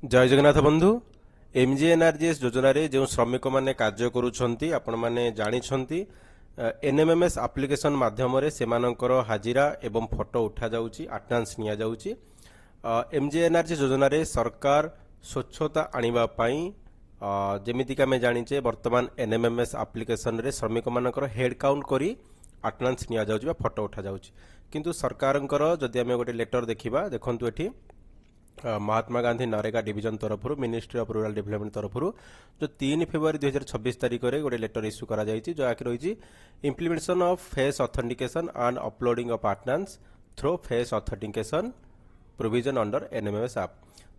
जय जगन्नाथ बंधु एमजीएनआरजीएस योजन जो श्रमिक मैंने कार्य करुँच आपण मैंने जानी एनएमएमएस आप्लिकेशन माध्यम से हाजिरा एवं फोटो उठा जाउची अटेंडेंस निया जाउची एमजीएनआरजीएस योजन सरकार स्वच्छता आनिबा पई जेमितिक आमे जानिचे वर्तमान एनएमएमएस आप्लिकेशन रे श्रमिक मानकर हेड काउंट करी अटेंडेंस निया जाउची बा फोटो उठा जाउची किंतु सरकारंकर जदि आमे गोटे लेटर देखिबा देखंतु एठी महात्मा गांधी नरेगा डिविजन तरफ मिनिस्ट्री ऑफ रूरल डेवलपमेंट तरफ जो 3 फेब्रुआरी 2026 तारिख में गोटे लेटर इश्यू करा जायछि जहाँकि रही implementation of face authentication and uploading of attendance through face authentication provision under NMIMS app.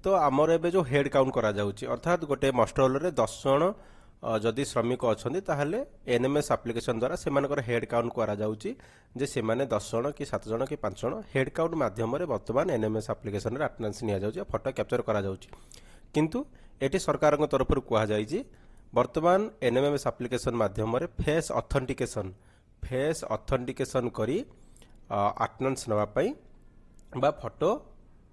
तो आमर एबे जो हेड काउंट करा जाउछि अर्थात गोटे मस्टर रे 10 जण जदि श्रमिक अच्छा ताहले एनएमएस आप्लिकेशन द्वारा सेमानकर हेड काउंट करा जाउछि जे सेमाने 10 जण कि 7 जण कि 5 जण हेड काउंट माध्यम रे वर्तमान एनएमएस आप्लिकेशन रे अटेंडेंस निया जाउछि फोटो कैप्चर करा जाउछि किंतु एटी सरकार तरफ कहा जाइछि वर्तमान एनएमएमएस आप्लिकेशन माध्यम रे फेस ऑथेंटिकेशन करी अटेंडेंस नवा पई बा फोटो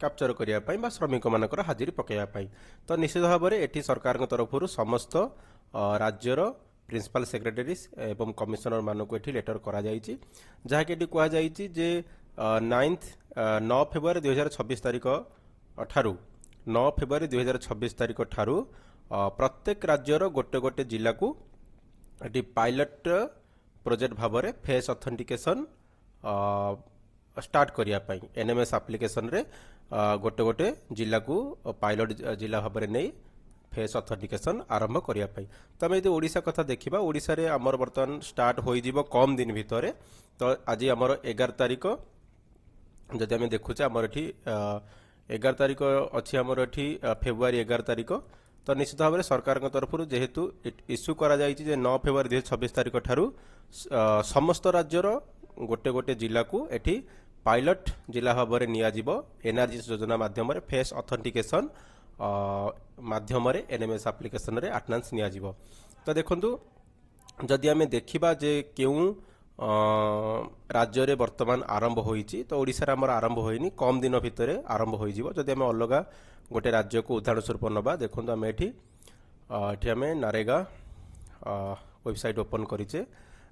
कैप्चर करिया पई बा श्रमिक मानकर हाजिरी पकेया पई। तो निश्चित भाव में एटी सरकार तरफ समस्त राज्यर प्रिंसिपल सेक्रेटरी एवं कमिशनर मानक एठी लेटर करा जाइछि जहाँकि एठी कहा जाइछि जे 9 फेब्रुआरी 2026 तारिख ठारू 9 फेब्रुआरी 2026 तारिख ठारू प्रत्येक राज्यर गोटे गोटे जिला को एठी पायलट प्रोजेक्ट भाव में फेस ऑथेंटिकेशन स्टार्ट करिया पई एनएमएस एप्लिकेशन रे गोटे गोटे जिला को पायलट जिला भाव में नहीं फेस ऑथेंटिकेशन आरंभ करिया पई। तो आम यदि ओडिशा कथा देखिबा ओडिशा रे हमर वर्तमान स्टार्ट होई जिवो कम दिन भितरे। तो आज हमर 11 तारिख जदि आम देखुचे हमर एठी 11 तारिख अछि हमर एठी फेब्रुआरी 11 तारिख। तो निश्चित भाव में सरकार तरफ जेहेतु इश्यू करा जाइछि जे 9 फेब्रुआरी 2026 तारिख ठारू समस्त राज्यर गोटे गोटे जिला को एठी पायलट जिला भाव में निया जिवो एनआरजीएस योजना माध्यम फेस ऑथेंटिकेशन माध्यम एनएमएस एप्लिकेशन रे अटेंडेंस निया जिवो। तो देखंतु जदि आमे देखिबा जे केउ राज्य रे वर्तमान आरंभ होईची तो ओडिसा रे हमर आरंभ होईनी कम दिन भितरे आरंभ होई जिवो। जदि आमे अलगा गोटे राज्य को उदाहरण स्वरूप नबा देखंतु आमे एठी आमे नरेगा वेबसाइट ओपन करिचे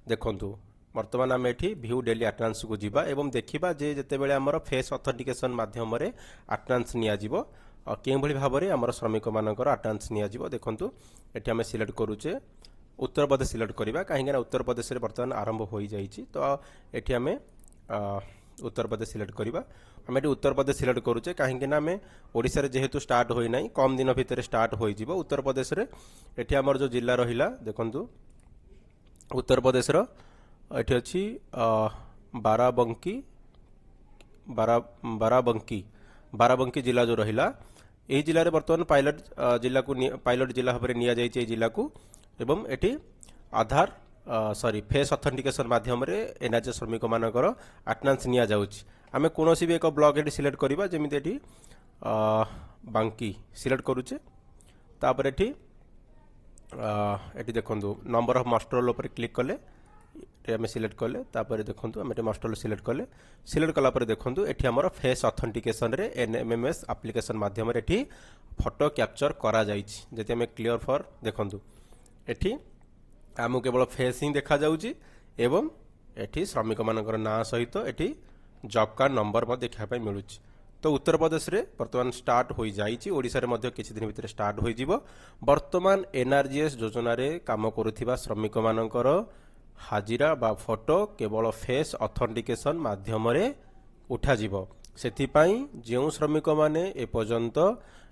देखंतु वर्तमान आम एठी व्यू डेली अटेंडेंस को जीवा एवं देखिबा जे जेतेबेले हमर फेस ऑथेंटिकेशन माध्यम रे अटेंडेंस निया जिवो के भली भाव में आम श्रमिक मानकर अटेंडेंस निया जिवो। देखंतु एठी आमे सिलेक्ट करूचे उत्तर प्रदेश सिलेक्ट करिबा काहेकि उत्तर प्रदेश रे वर्तमान आरंभ होई जाईची। तो एठी आमे उत्तर प्रदेश सिलेक्ट करिबा आमे एठी उत्तर प्रदेश सिलेक्ट करूचे काहेकि आमे ओडिसा रे जेहेतु स्टार्ट होई नाही कम दिन भितर स्टार्ट होई जिवो। उत्तर प्रदेश रे एठी हमर जो जिल्ला रहिला देखंतु उत्तर प्रदेश रो एठी अछि बाराबंकी जिला जो रहिला एही जिल्ला रे वर्तमान पायलट जिला को पायलट जिला भाव में निया जाइछि एही जिला को एवं एठी आधार सॉरी फेस ऑथेंटिकेशन माध्यम रे एनआरजीएस श्रमिक मानकर अटेंडेंस निया जाउछि। आमे कोनोसी भी एक ब्लॉक एठी सिलेक्ट करिबा जेमिति एठी बांकी सिलेक्ट करूचे तापर एठी एठी देखंतु नंबर ऑफ मास्टर ऊपर क्लिक कले आम सिलेक्ट कले तापर देखंतु आम एठी मास्टर सिलेक्ट कले सिलेक्ट कला पर देखंतु एठी हमर फेस ऑथेंटिकेशन रे एनएमएमएस एप्लिकेशन माध्यम रे एठी फोटो कैप्चर करा जाइछि। जति आम क्लियर फॉर देखंतु एठी आम केवल फेस ही देखा जाउछि एवं एठी श्रमिक मानकर नाम सहित एठी जॉब कार्ड नंबर म देखा पय मिलुछि। तो उत्तर प्रदेश रे वर्तमान स्टार्ट होई जाइछि ओडिसा रे मध्य किछि दिन भितर स्टार्ट होई जिवो। वर्तमान एनआरजीएस योजना रे काम करूथिबा श्रमिक मानकर हाजिरा बा फोटो केवल फेस ऑथेंटिकेशन माध्यम रे उठा जिवो। सेथिपाई जेउ श्रमिक माने ए पर्यंत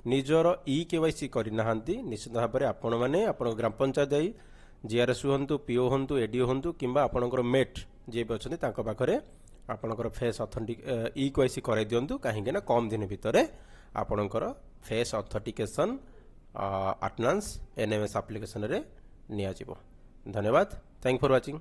निजर ई केवाईसी करि नाहंती निश्चित भाव में आपण माने आपण ग्राम पंचायत जाई जीआरएस हंतु पीओ हंतु एडीओ हंतु किंबा आपणकर मेट जे भी अछंती तांको पाखरे आपणकर फेस ऑथेंटिक ई केवाईसी कराई दियंतु काहेकि ना कम दिन भितरे आपणकर face authentication attendance NMS application रे निया जिवो। धन्यवाद। Thank for watching.